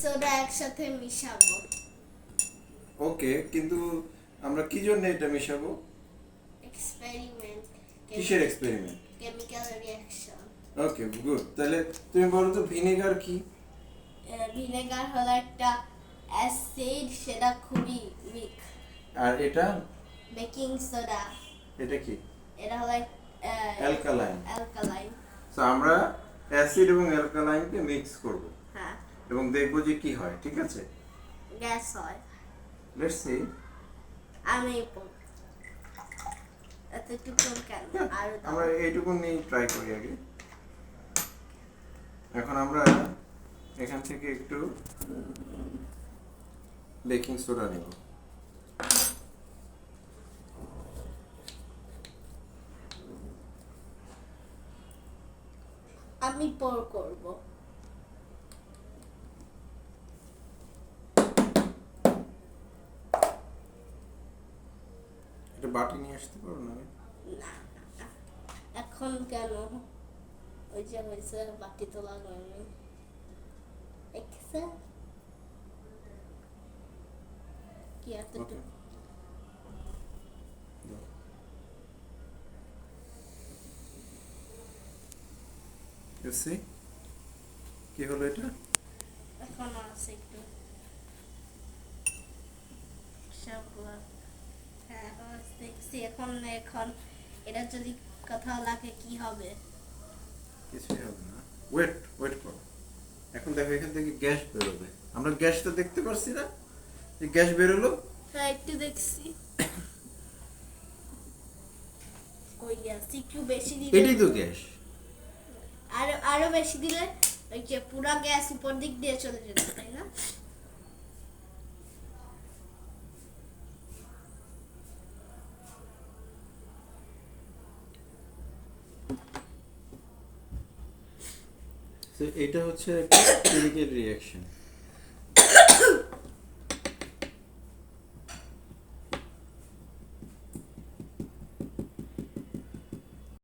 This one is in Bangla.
সোডা একসাথে মিশাবো। ওকে, কিন্তু আমরা কি জন্য এটা মেশাবো? এক্সপেরিমেন্ট। কিসের experiment? Chemical reaction. Okay, good. তাহলে তুমি বলো তো ভিনেগার কি? ভিনেগার হলো একটা অ্যাসিড, সেটা খুবই উইক। আর এটা? Baking soda. এটা কি? এটা হলো অ্যালকালাইন। অ্যালকালাইন। সো আমরা অ্যাসিড এবং অ্যালকালাইনকে মিক্স করব হ্যাঁ, এবং দেখব যে কি হয়, ঠিক আছে? গ্যাস হয়। Let's see. আমি এতটুকু কেন আর আমরা এইটুকু নিয়ে ট্রাই করি আগে। এখন আমরা এখান থেকে একটু বেকিং সোডা নেব। আমি পোর করব। এটা বাটি নিয়ে আসতে পারো না? না, এখন কেন? ওই যে হয়েছে, বাটি তো লাগানো। দেখছে কি এতটুকু? কি হলো এটা? এখন আছে একটু সবগুলো। হ্যাঁ, এখন দেখছি। এখন এখন এটা যদি কোথাও লাগে কি হবে? কিছুই হবে না। ওয়েট ওয়েট করো। এখন দেখো এখান থেকে গ্যাস বেরোবে। আমরা গ্যাসটা দেখতে পাচ্ছি না? যে গ্যাস বেরোলো। হ্যাঁ, একটু দেখছি। ওই গ্যাস একটু বেশি দিলে, এটাই তো গ্যাস। আরো আরো বেশি দিলে ওই যে পুরো গ্যাস উপর দিক দিয়ে চলে যেত, তাই না? তো এটা হচ্ছে একটা কেমিক্যাল রিঅ্যাকশন।